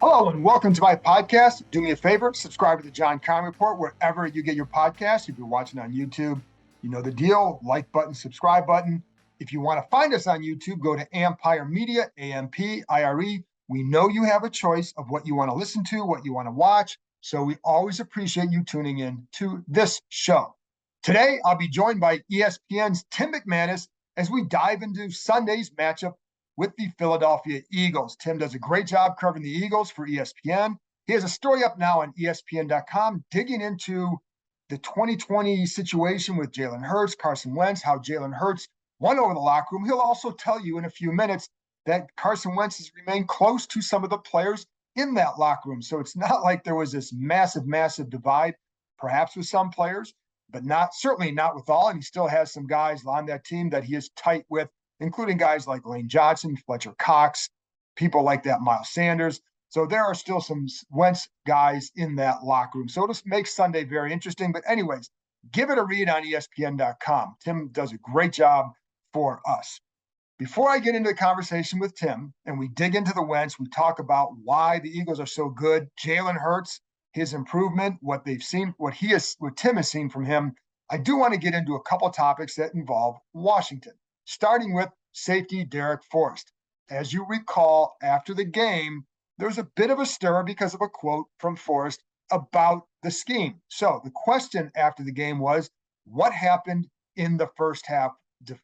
Hello and welcome to my podcast. Do me a favor, subscribe to the Keim Report wherever you get your podcast. If you're watching on YouTube, you know the deal. Like button, subscribe button. If you want to find us on YouTube, go to Empire Media, AMPIRE. We know you have a choice of what you want to listen to, what you want to watch. So we always appreciate you tuning in to this show. Today, I'll be joined by ESPN's Tim McManus as we dive into Sunday's matchup with the Philadelphia Eagles. Tim does a great job covering the Eagles for ESPN. He has a story up now on ESPN.com digging into the 2020 situation with Jalen Hurts, Carson Wentz, how Jalen Hurts won over the locker room. He'll also tell you in a few minutes that Carson Wentz has remained close to some of the players in that locker room. So it's not like there was this massive divide, perhaps with some players, but certainly not with all. And he still has some guys on that team that he is tight with, including guys like Lane Johnson, Fletcher Cox, people like that, Miles Sanders. So there are still some Wentz guys in that locker room. So it'll make Sunday very interesting. But anyways, give it a read on ESPN.com. Tim does a great job for us. Before I get into the conversation with Tim and we dig into the Wentz, we talk about why the Eagles are so good, Jalen Hurts, his improvement, what they've seen, what Tim has seen from him. I do want to get into a couple of topics that involve Washington, starting with safety Darrick Forrest. As you recall, after the game, there was a bit of a stir because of a quote from Forrest about the scheme. So the question after the game was, what happened in the first half,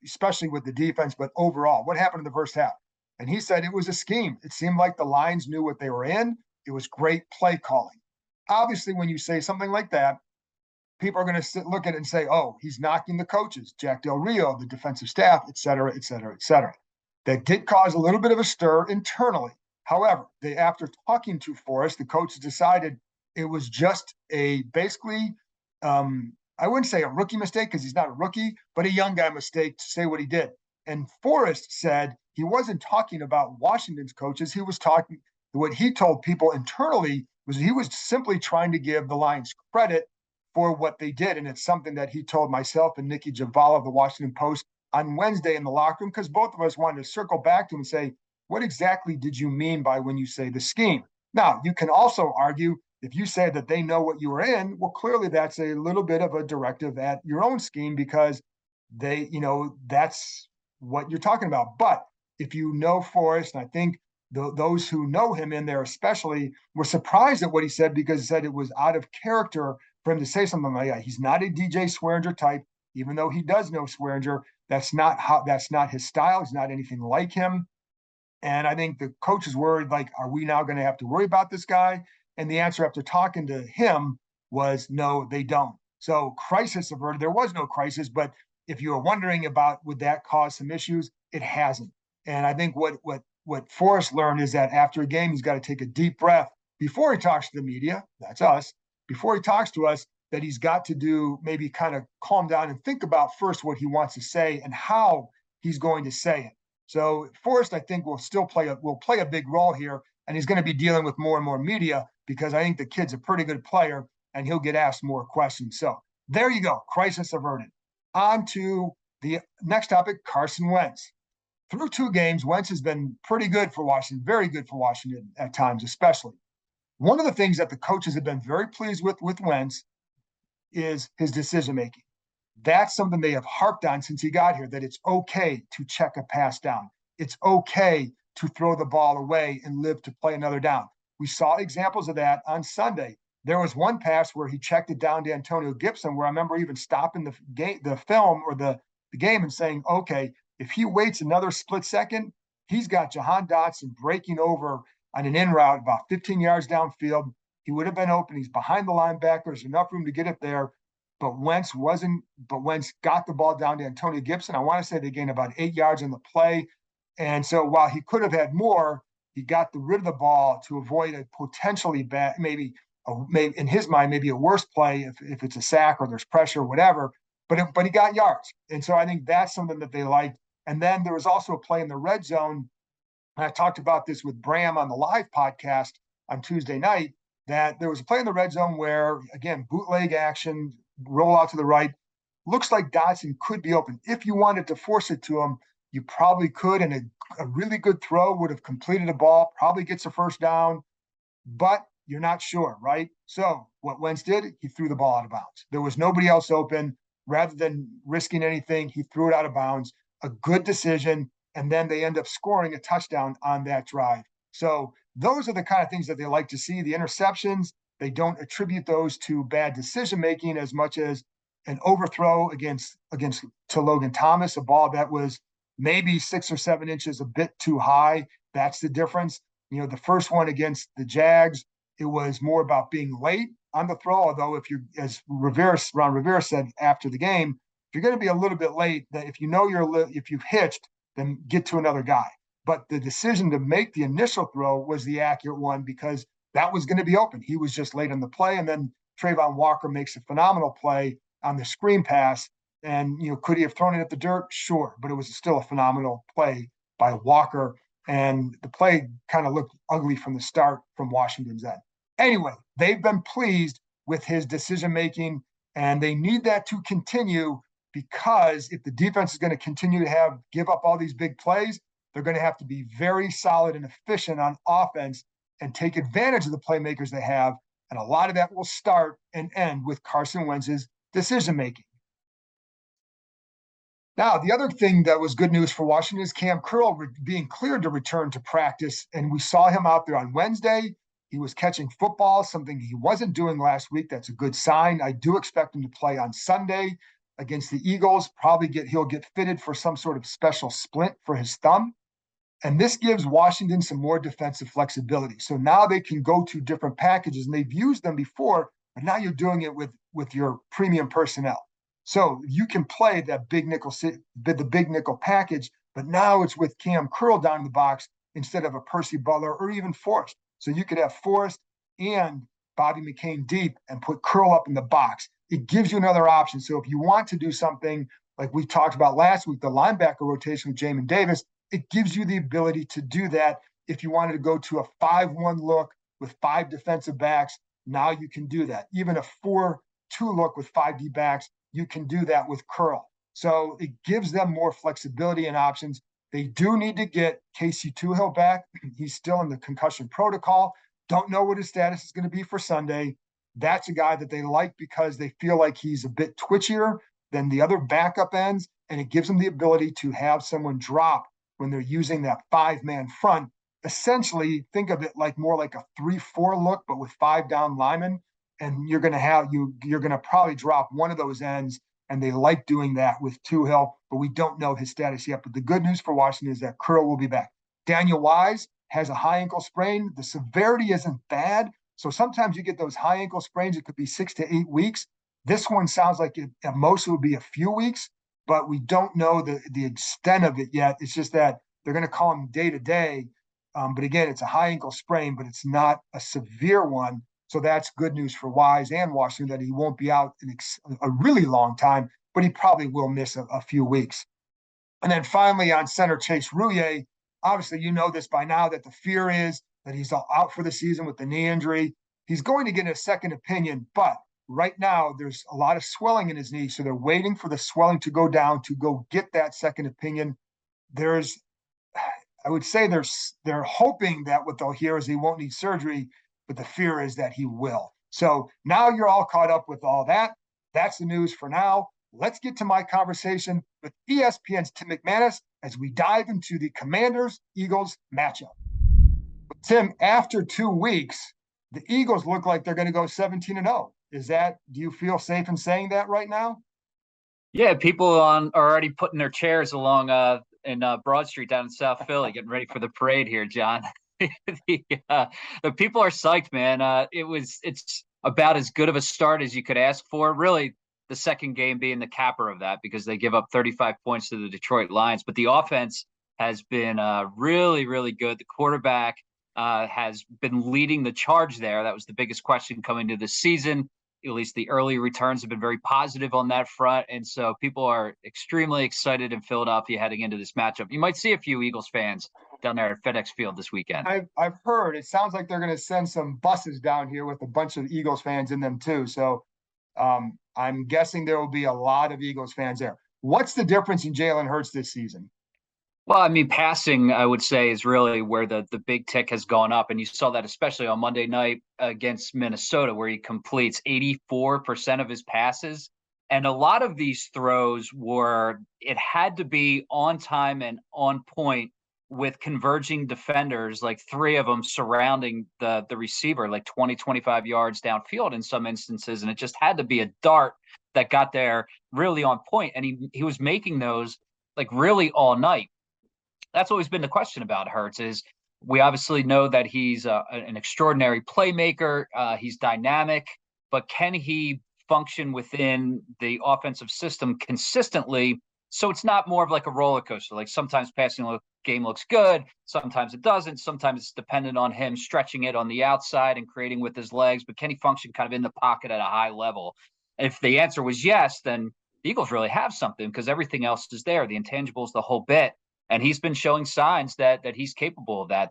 especially with the defense, but overall, what happened in the first half? And he said it was a scheme. It seemed like the Lions knew what they were in. It was great play calling. Obviously, when you say something like that, people are going to look at it and say, oh, he's knocking the coaches, Jack Del Rio, the defensive staff, et cetera, et cetera, et cetera. That did cause a little bit of a stir internally. However, after talking to Forrest, the coaches decided it was just basically, I wouldn't say a rookie mistake because he's not a rookie, but a young guy mistake to say what he did. And Forrest said he wasn't talking about Washington's coaches. He was talking, what he told people internally was he was simply trying to give the Lions credit for what they did. And it's something that he told myself and Nikki Javala of the Washington Post on Wednesday in the locker room, because both of us wanted to circle back to him and say, what exactly did you mean by when you say the scheme? Now, you can also argue if you say that they know what you were in, well, clearly that's a little bit of a directive at your own scheme because that's what you're talking about. But if you know Forrest, and I think those who know him in there especially were surprised at what he said because he said it was out of character for him to say something like that. He's not a DJ Swearinger type, even though he does know Swearinger. That's not his style. He's not anything like him. And I think the coach is worried, like, are we now going to have to worry about this guy? And the answer after talking to him was no, they don't. So crisis averted. There was no crisis, but if you were wondering about would that cause some issues, it hasn't. And I think what Forrest learned is that after a game, he's got to take a deep breath before he talks to the media. That's us. Before he talks to us, that he's got to do maybe kind of calm down and think about first what he wants to say and how he's going to say it. So Forrest, I think, will play a big role here, and he's going to be dealing with more and more media because I think the kid's a pretty good player and he'll get asked more questions. So there you go, crisis averted. On to the next topic, Carson Wentz. Through 2 games, Wentz has been pretty good for Washington, very good for Washington at times, especially. One of the things that the coaches have been very pleased with Wentz is his decision-making. That's something they have harped on since he got here, that it's okay to check a pass down. It's okay to throw the ball away and live to play another down. We saw examples of that on Sunday. There was one pass where he checked it down to Antonio Gibson, where I remember even stopping the film or the game and saying, okay, if he waits another split second, he's got Jahan Dotson breaking over on an in route about 15 yards downfield. He would have been open. He's behind the linebacker. There's enough room to get it there. But Wentz got the ball down to Antonio Gibson. I want to say they gained about 8 yards in the play. And so while he could have had more, he got rid of the ball to avoid a potentially bad, maybe in his mind, maybe a worse play if it's a sack or there's pressure or whatever. But he got yards. And so I think that's something that they liked. And then there was also a play in the red zone. And I talked about this with Bram on the live podcast on Tuesday night, that there was a play in the red zone where, again, bootleg action, roll out to the right. Looks like Dotson could be open. If you wanted to force it to him, you probably could. And a really good throw would have completed a ball, probably gets a first down. but you're not sure, right? So what Wentz did, he threw the ball out of bounds. There was nobody else open. Rather than risking anything, he threw it out of bounds. A good decision. And then they end up scoring a touchdown on that drive. So those are the kind of things that they like to see. The interceptions, they don't attribute those to bad decision making as much as an overthrow against to Logan Thomas, a ball that was maybe 6 or 7 inches a bit too high. That's the difference. The first one against the Jags, it was more about being late on the throw. Although if you, as Ron Rivera said after the game, if you're going to be a little bit late, that if if you've hitched, then get to another guy. But the decision to make the initial throw was the accurate one because that was going to be open. He was just late on the play, and then Trayvon Walker makes a phenomenal play on the screen pass. And could he have thrown it at the dirt? Sure, but it was still a phenomenal play by Walker. And the play kind of looked ugly from the start from Washington's end. Anyway, they've been pleased with his decision making, and they need that to continue because if the defense is going to continue to give up all these big plays, they're going to have to be very solid and efficient on offense and take advantage of the playmakers they have. And a lot of that will start and end with Carson Wentz's decision making. Now, the other thing that was good news for Washington is Kam Curl being cleared to return to practice. And we saw him out there on Wednesday. He was catching football, something he wasn't doing last week. That's a good sign. I do expect him to play on Sunday against the Eagles. He'll get fitted for some sort of special splint for his thumb. And this gives Washington some more defensive flexibility. So now they can go to different packages, and they've used them before, but now you're doing it with your premium personnel. So you can play that the big nickel package, but now it's with Kam Curl down in the box instead of a Percy Butler or even Forrest. So you could have Forrest and Bobby McCain deep and put Curl up in the box. It gives you another option. So if you want to do something like we talked about last week, the linebacker rotation with Jamin Davis, it gives you the ability to do that. If you wanted to go to a 5-1 look with 5 defensive backs, now you can do that. Even a 4-2 look with 5 D backs, you can do that with Curl. So it gives them more flexibility and options. They do need to get Casey Tuhill back. He's still in the concussion protocol. Don't know what his status is going to be for Sunday. That's a guy that they like because they feel like he's a bit twitchier than the other backup ends, and it gives them the ability to have someone drop when they're using that 5-man front. Essentially, think of it more like a 3-4 look, but with 5 down linemen. And you're going to probably drop one of those ends, and they like doing that with Tuhill, but we don't know his status yet. But the good news for Washington is that Curl will be back. Daniel Wise has a high ankle sprain. The severity isn't bad. So sometimes you get those high ankle sprains. It could be 6 to 8 weeks. This one sounds like at most it would be a few weeks, but we don't know the extent of it yet. It's just that they're going to call him day to day. But again, it's a high ankle sprain, but it's not a severe one. So that's good news for Wise and Washington that he won't be out a really long time, but he probably will miss a few weeks. And then finally on center Chase Roullier, obviously you know this by now that the fear is that he's out for the season with the knee injury. He's going to get a second opinion, but right now there's a lot of swelling in his knee, so they're waiting for the swelling to go down to go get that second opinion. I would say they're hoping that what they'll hear is he won't need surgery, but the fear is that he will. So now you're all caught up with all that. That's the news for now. Let's get to my conversation with ESPN's Tim McManus as we dive into the Commanders-Eagles matchup. But Tim, after 2 weeks, the Eagles look like they're going to go 17-0. Do you feel safe in saying that right now? Yeah, people are already putting their chairs along in Broad Street down in South Philly, getting ready for the parade here, John. The people are psyched, man. It's about as good of a start as you could ask for. Really, the second game being the capper of that because they give up 35 points to the Detroit Lions. But the offense has been really, really good. The quarterback has been leading the charge there. That was the biggest question coming to the season. At least the early returns have been very positive on that front. And so people are extremely excited in Philadelphia heading into this matchup. You might see a few Eagles fans down there at FedEx Field this weekend. I've heard it sounds like they're going to send some buses down here with a bunch of Eagles fans in them too. So I'm guessing there will be a lot of Eagles fans there. What's the difference in Jalen Hurts this season? Well, I mean, passing, I would say, is really where the big tick has gone up. And you saw that especially on Monday night against Minnesota, where he completes 84% of his passes. And a lot of these throws were, it had to be on time and on point with converging defenders, like three of them surrounding the receiver, like 20, 25 yards downfield in some instances. And it just had to be a dart that got there really on point. And he was making those like really all night. That's always been the question about Hurts is we obviously know that he's an extraordinary playmaker. He's dynamic, but can he function within the offensive system consistently? So it's not more of like a roller coaster. Like sometimes passing game looks good, sometimes it doesn't. Sometimes it's dependent on him stretching it on the outside and creating with his legs. But can he function kind of in the pocket at a high level? If the answer was yes, then the Eagles really have something because everything else is there. The intangibles, the whole bit, and he's been showing signs that he's capable of that.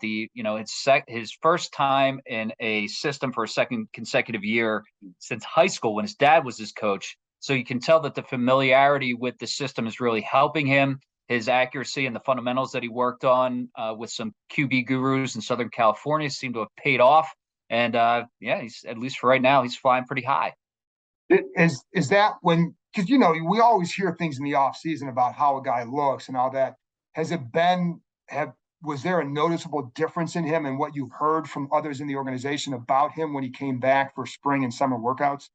His first time in a system for a second consecutive year since high school when his dad was his coach. So you can tell that the familiarity with the system is really helping him. His accuracy and the fundamentals that he worked on with some QB gurus in Southern California seem to have paid off. And he's at least for right now, he's flying pretty high. Is that when, because we always hear things in the off season about how a guy looks and all that. Has it been was there a noticeable difference in him and what you've heard from others in the organization about him when he came back for spring and summer workouts?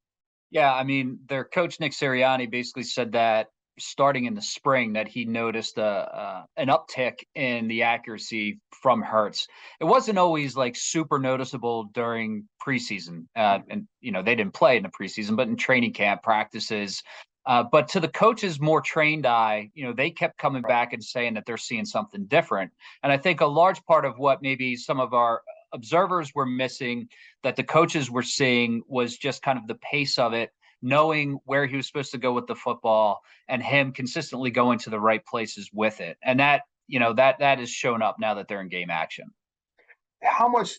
Yeah, I mean, their coach Nick Sirianni basically said that starting in the spring that he noticed an uptick in the accuracy from Hurts. It wasn't always like super noticeable during preseason, and they didn't play in the preseason, but in training camp practices. But to the coach's more trained eye, they kept coming back and saying that they're seeing something different. And I think a large part of what maybe some of our observers were missing that the coaches were seeing was just kind of the pace of it, knowing where he was supposed to go with the football and him consistently going to the right places with it. And that has shown up now that they're in game action. How much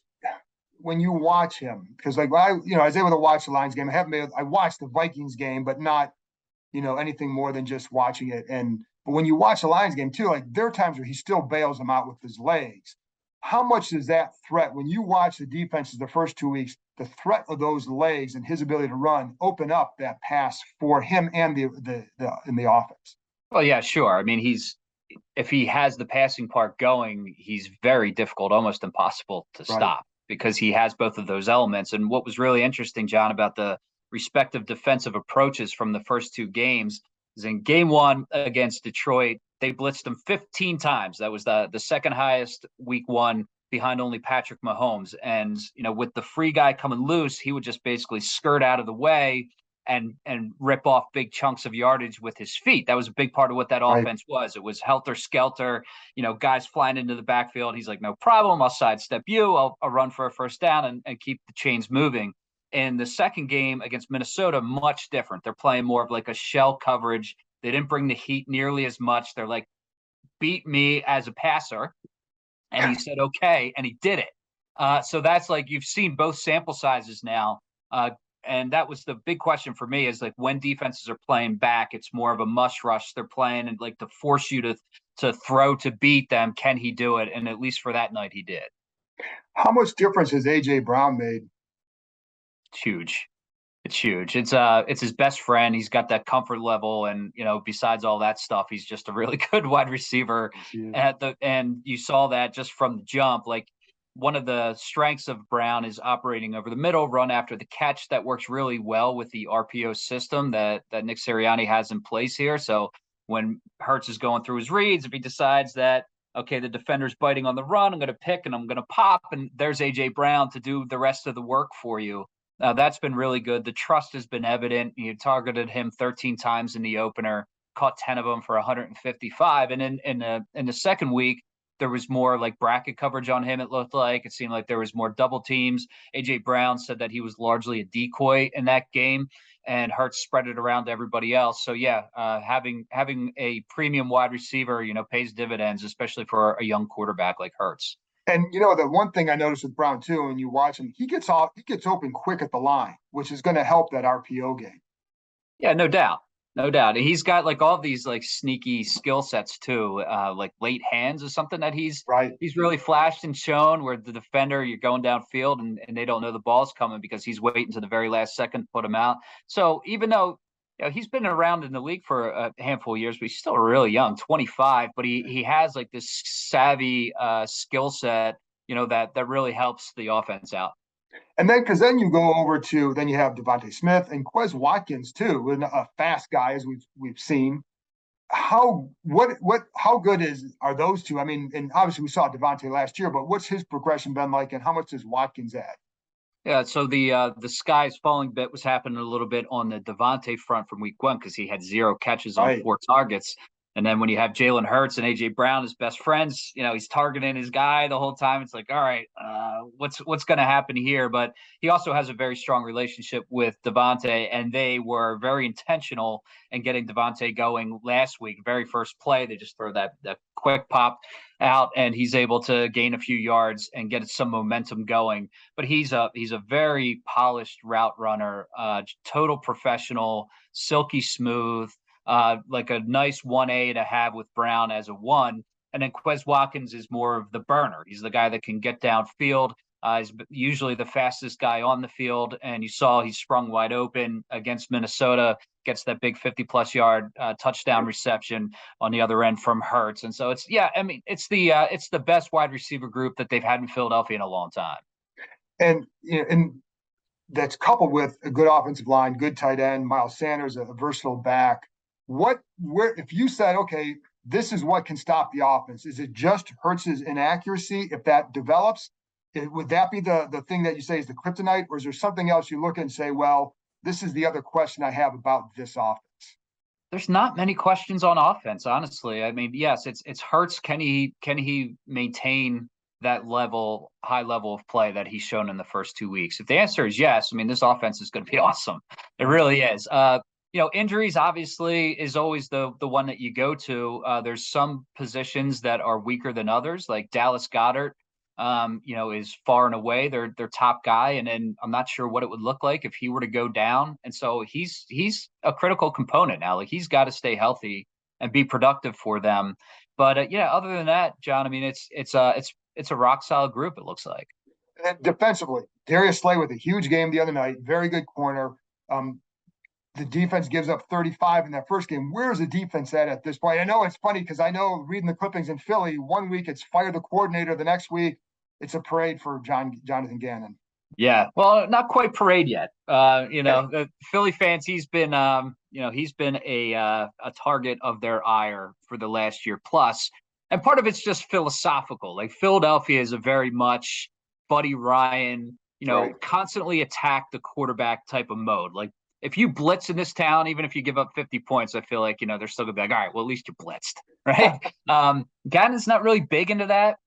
when you watch him, because like I was able to watch the Lions game. I watched the Vikings game, but not anything more than just watching it. But when you watch the Lions game too, like there are times where he still bails them out with his legs. How much does that threat, when you watch the defenses the first 2 weeks, the threat of those legs and his ability to run open up that pass for him and the in the offense? Well, yeah, sure. I mean, if he has the passing part going, he's very difficult, almost impossible to stop because he has both of those elements. And what was really interesting, John, about the respective defensive approaches from the first two games is in game one against Detroit, they blitzed him 15 times. That was the second highest week one behind only Patrick Mahomes. And, with the free guy coming loose, he would just basically skirt out of the way and rip off big chunks of yardage with his feet. That was a big part of what that offense was. It was helter skelter, guys flying into the backfield. He's like, no problem. I'll sidestep you. I'll run for a first down and keep the chains moving. In the second game against Minnesota, much different. They're playing more of like a shell coverage. They didn't bring the heat nearly as much. They're like, beat me as a passer. And he said, okay. And he did it. So that's like, you've seen both sample sizes now. And that was the big question for me is like when defenses are playing back, it's more of a must rush. They're playing and like to force you to throw to beat them. Can he do it? And at least for that night, he did. How much difference has A.J. Brown made? It's huge. It's huge. It's his best friend. He's got that comfort level, and besides all that stuff, he's just a really good wide receiver. And you saw that just from the jump. Like one of the strengths of Brown is operating over the middle, run after the catch. That works really well with the RPO system that Nick Sirianni has in place here. So when Hurts is going through his reads, if he decides that okay, the defender's biting on the run, I'm going to pick and I'm going to pop, and there's A.J. Brown to do the rest of the work for you. That's been really good. The trust has been evident. You targeted him 13 times in the opener, caught 10 of them for 155. And in the second week, there was more like bracket coverage on him. It looked like it seemed like there was more double teams. A.J. Brown said that he was largely a decoy in that game, and Hurts spread it around to everybody else. So yeah, having a premium wide receiver, pays dividends, especially for a young quarterback like Hurts. And the one thing I noticed with Brown too, when you watch him, he gets open quick at the line, which is going to help that RPO game. Yeah, no doubt. No doubt. And he's got like all these like sneaky skill sets too, like late hands is something that Right. he's really flashed and shown where the defender, you're going downfield and they don't know the ball's coming because he's waiting to the very last second to put him out. So even though he's been around in the league for a handful of years, but he's still really young, 25, but he has like this savvy skill set, that really helps the offense out. And then, because then you go over to, then you have Devontae Smith and Quez Watkins too, and a fast guy as we've seen. How good are those two? I mean, and obviously we saw Devontae last year, but what's his progression been like, and how much does Watkins add? Yeah, so the sky's falling bit was happening a little bit on the Devontae front from week 1 because he had 0 catches on Right. 4 targets. And then when you have Jalen Hurts and AJ Brown as best friends, he's targeting his guy the whole time. It's like, all right, what's going to happen here? But he also has a very strong relationship with Devontae, and they were very intentional in getting Devontae going last week. Very first play, they just throw that quick pop out, and he's able to gain a few yards and get some momentum going. But he's a very polished route runner, total professional, silky smooth. Like a nice 1A to have with Brown as a 1. And then Quez Watkins is more of the burner. He's the guy that can get downfield. He's usually the fastest guy on the field. And you saw he sprung wide open against Minnesota, gets that big 50-plus yard touchdown reception on the other end from Hurts. And so it's the best wide receiver group that they've had in Philadelphia in a long time. And that's coupled with a good offensive line, good tight end, Miles Sanders, a versatile back. If you said, okay, this is what can stop the offense, is it just Hurts's inaccuracy? If that develops, would that be the thing that you say is the kryptonite, or is there something else you look at and say, well, this is the other question I have about this offense? There's not many questions on offense, honestly. I mean, yes, it's Hurts. Can he maintain that high level of play that he's shown in the first 2 weeks? If the answer is yes, I mean, this offense is going to be awesome. It really is. Injuries obviously is always the one that you go to. There's some positions that are weaker than others, like Dallas Goedert, is far and away their top guy. And then I'm not sure what it would look like if he were to go down. And so he's a critical component now. Like he's got to stay healthy and be productive for them. But other than that, John, I mean, it's a rock solid group. It looks like. And defensively, Darius Slay with a huge game the other night, very good corner. The defense gives up 35 in that first game. Where's the defense at this point? I know it's funny because I know reading the clippings in Philly, 1 week it's fire the coordinator, the next week it's a parade for Jonathan Gannon. Yeah, well, not quite parade yet. The Philly fans, he's been a target of their ire for the last year plus, and part of it's just philosophical. Like Philadelphia is a very much Buddy Ryan, Right. constantly attack the quarterback type of mode. Like if you blitz in this town, even if you give up 50 points, I feel like, they're still gonna be like, all right, well, at least you blitzed, right? Gannon's not really big into that.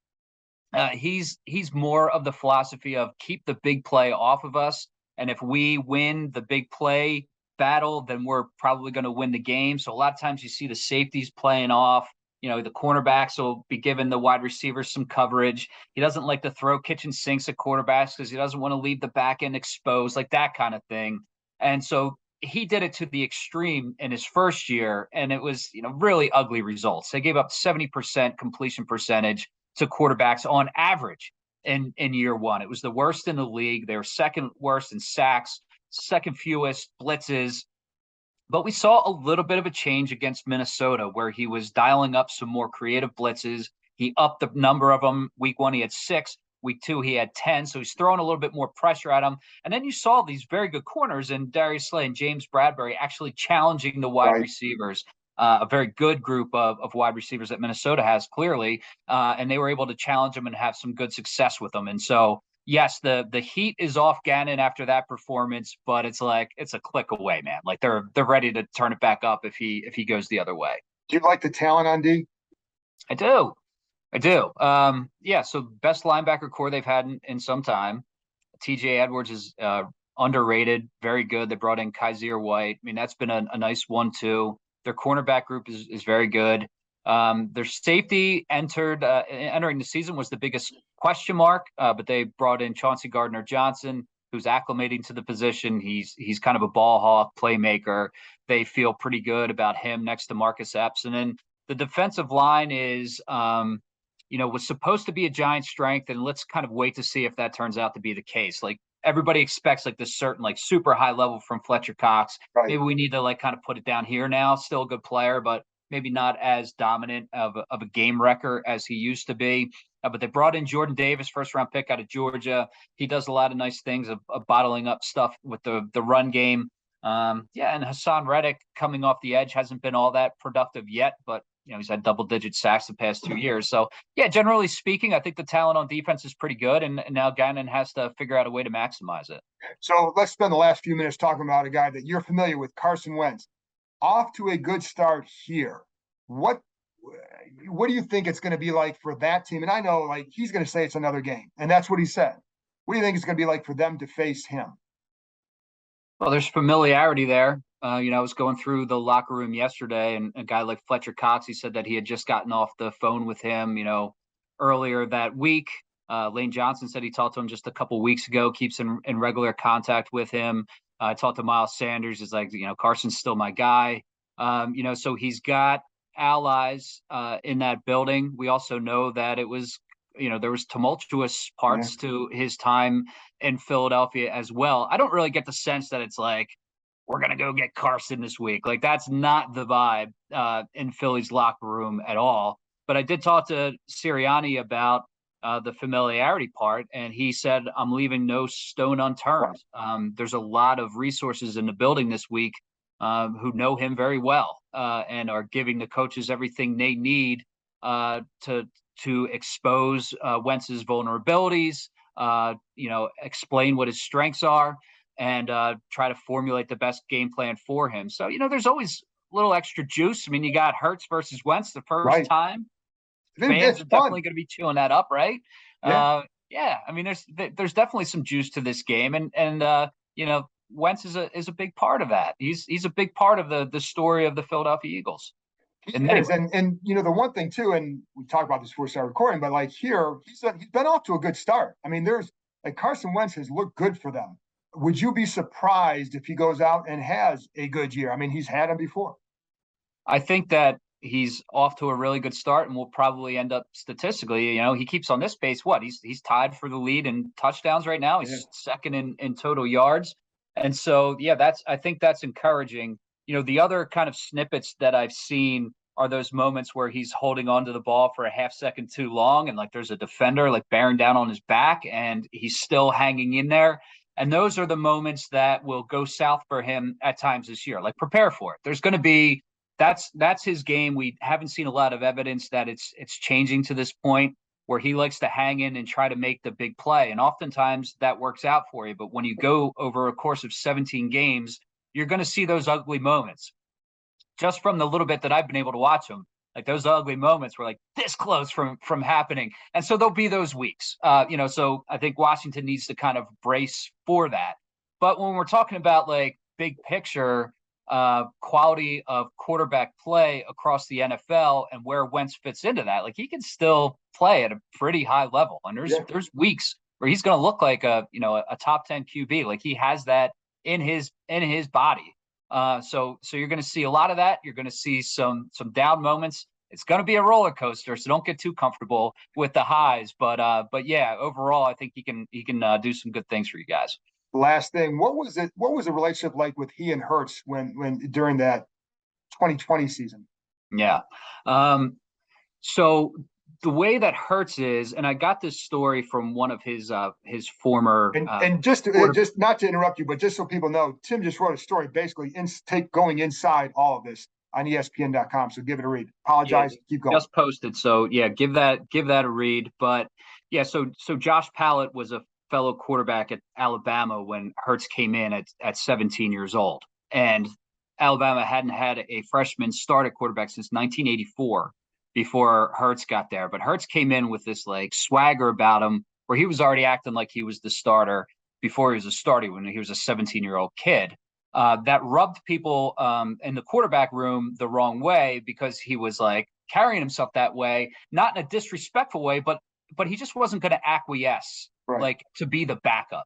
He's more of the philosophy of keep the big play off of us. And if we win the big play battle, then we're probably going to win the game. So a lot of times you see the safeties playing off. The cornerbacks will be giving the wide receivers some coverage. He doesn't like to throw kitchen sinks at quarterbacks because he doesn't want to leave the back end exposed, like that kind of thing. And so he did it to the extreme in his first year, and it was, really ugly results. They gave up 70% completion percentage to quarterbacks on average in year 1. It was the worst in the league. They were second worst in sacks, second fewest blitzes. But we saw a little bit of a change against Minnesota where he was dialing up some more creative blitzes. He upped the number of them. Week 1, he had 6. Week 2, he had 10. So he's throwing a little bit more pressure at him. And then you saw these very good corners in Darius Slay and James Bradbury actually challenging the wide receivers. A very good group of wide receivers that Minnesota has clearly. And they were able to challenge them and have some good success with them. And so, yes, the heat is off Gannon after that performance, but it's like it's a click away, man. Like they're ready to turn it back up if he goes the other way. Do you like the talent on D? I do. So best linebacker core they've had in some time. TJ Edwards is underrated, very good. They brought in Kaiser White. I mean, that's been a nice 1-2. Their cornerback group is very good. Their safety entering the season was the biggest question mark, but they brought in Chauncey Gardner-Johnson, who's acclimating to the position. He's kind of a ball hawk playmaker. They feel pretty good about him next to Marcus Epps. And then the defensive line is, was supposed to be a giant strength. And let's kind of wait to see if that turns out to be the case. Like everybody expects like this certain like super high level from Fletcher Cox. Right. Maybe we need to like kind of put it down here now. Still a good player, but maybe not as dominant of a game wrecker as he used to be. But they brought in Jordan Davis, first-round pick out of Georgia. He does a lot of nice things of bottling up stuff with the run game. And Hassan Reddick coming off the edge hasn't been all that productive yet, but he's had double-digit sacks the past 2 years. So, yeah, generally speaking, I think the talent on defense is pretty good, and now Gannon has to figure out a way to maximize it. So let's spend the last few minutes talking about a guy that you're familiar with, Carson Wentz. Off to a good start here. What do you think it's going to be like for that team? And I know like he's going to say it's another game, and that's what he said. What do you think it's going to be like for them to face him? Well, there's familiarity there. I was going through the locker room yesterday, and a guy like Fletcher Cox, he said that he had just gotten off the phone with him, earlier that week. Lane Johnson said he talked to him just a couple weeks ago, keeps in regular contact with him. I talked to Miles Sanders. He's like, Carson's still my guy. So he's got allies in that building. We also know that it was, there was tumultuous parts to his time in Philadelphia as well. I don't really get the sense that it's like, we're going to go get Carson this week. Like that's not the vibe in Philly's locker room at all. But I did talk to Sirianni about the familiarity part, and he said, I'm leaving no stone unturned. There's a lot of resources in the building this week who know him very well and are giving the coaches everything they need to expose Wentz's vulnerabilities, explain what his strengths are, and try to formulate the best game plan for him. So, there's always a little extra juice. I mean, you got Hurts versus Wentz the first time. Fans are definitely going to be chewing that up, right? Yeah. I mean, there's definitely some juice to this game, and Wentz is a big part of that. He's a big part of the story of the Philadelphia Eagles. He is, and the one thing too, and we talked about this before we started recording, but like here, he's been off to a good start. I mean, there's like Carson Wentz has looked good for them. Would you be surprised if he goes out and has a good year? I mean, he's had them before. I think that he's off to a really good start and will probably end up statistically, he keeps on this pace. He's tied for the lead in touchdowns right now. He's second in total yards. And so, I think that's encouraging. The other kind of snippets that I've seen are those moments where he's holding on to the ball for a half second too long. And like, there's a defender like bearing down on his back and he's still hanging in there. And those are the moments that will go south for him at times this year. Like, prepare for it. There's going to be, that's his game. We haven't seen a lot of evidence that it's changing to this point where he likes to hang in and try to make the big play. And oftentimes that works out for you. But when you go over a course of 17 games, you're going to see those ugly moments. Just from the little bit that I've been able to watch him, like those ugly moments were like this close from happening. And so there'll be those weeks, so I think Washington needs to kind of brace for that. But when we're talking about like big picture quality of quarterback play across the NFL and where Wentz fits into that, like he can still play at a pretty high level. And there's weeks where he's going to look like a top 10 QB. Like he has that in his body. So you're going to see a lot of that. You're going to see some down moments. It's going to be a roller coaster, so don't get too comfortable with the highs. But yeah, overall, I think he can do some good things for you guys. Last thing, what was the relationship like with he and Hurts when during that 2020 season? Yeah. So the way that Hurts is, and I got this story from one of his former and just not to interrupt you, but just so people know, Tim just wrote a story basically going inside all of this on ESPN.com. So give it a read. Apologize. Keep going. Just posted. So yeah, give that a read. But yeah, so Josh Pallett was a fellow quarterback at Alabama when Hurts came in at 17 years old, and Alabama hadn't had a freshman start at quarterback since 1984 before Hurts got there. But Hurts came in with this like swagger about him where he was already acting like he was the starter before he was a starter when he was a 17-year-old kid. That rubbed people in the quarterback room the wrong way because he was like carrying himself that way, not in a disrespectful way, but he just wasn't going to acquiesce like to be the backup.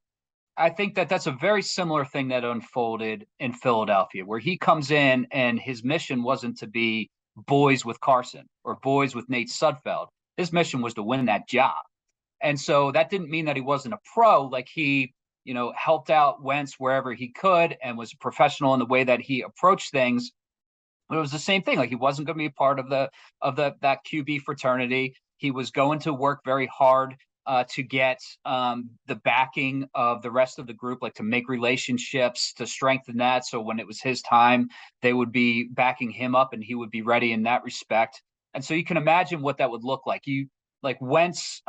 I think that that's a very similar thing that unfolded in Philadelphia, where he comes in and his mission wasn't to be boys with Carson or boys with Nate Sudfeld. His mission was to win that job. And so that didn't mean that he wasn't a pro. Like he, helped out Wentz wherever he could and was professional in the way that he approached things. But it was the same thing. Like he wasn't going to be a part of that QB fraternity. He was going to work very hard to get the backing of the rest of the group, like to make relationships, to strengthen that. So when it was his time, they would be backing him up and he would be ready in that respect. And so you can imagine what that would look like. Like Wentz,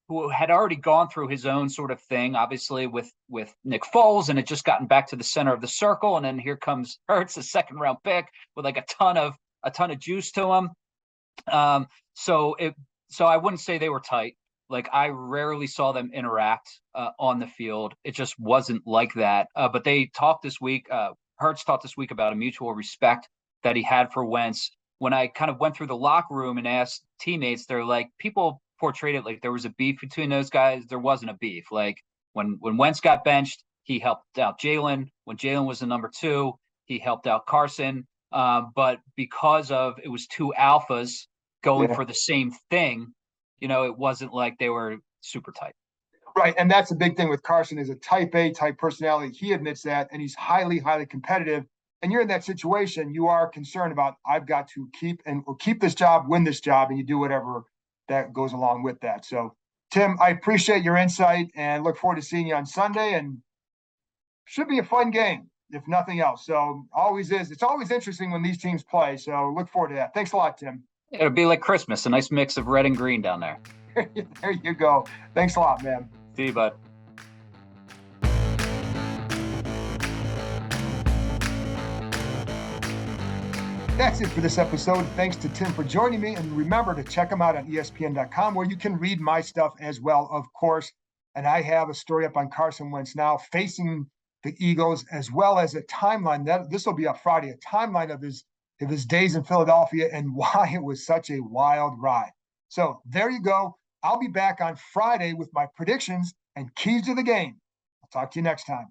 who had already gone through his own sort of thing, obviously with Nick Foles, and had just gotten back to the center of the circle. And then here comes Hurts, a 2nd-round pick with like a ton of juice to him. So I wouldn't say they were tight. Like I rarely saw them interact on the field. It just wasn't like that. But they talked this week. Hurts talked this week about a mutual respect that he had for Wentz. When I kind of went through the locker room and asked teammates, they're like, people portrayed it like there was a beef between those guys. There wasn't a beef. Like when Wentz got benched, he helped out Jalen. When Jalen was the number 2, he helped out Carson. But because of it was 2 alphas going for the same thing, it wasn't like they were super tight. Right. And that's a big thing with Carson is a type A type personality. He admits that, and he's highly, highly competitive. And you're in that situation, you are concerned about, I've got to keep this job, win this job, and you do whatever that goes along with that. So, Tim, I appreciate your insight and look forward to seeing you on Sunday. And should be a fun game, if nothing else. So always is. It's always interesting when these teams play. So look forward to that. Thanks a lot, Tim. It'll be like Christmas, a nice mix of red and green down there. There you go. Thanks a lot, man. See you, bud. That's it for this episode. Thanks to Tim for joining me. And remember to check him out on ESPN.com, where you can read my stuff as well, of course. And I have a story up on Carson Wentz now facing the Eagles, as well as a timeline. This will be up Friday, a timeline of his days in Philadelphia and why it was such a wild ride. So there you go. I'll be back on Friday with my predictions and keys to the game. I'll talk to you next time.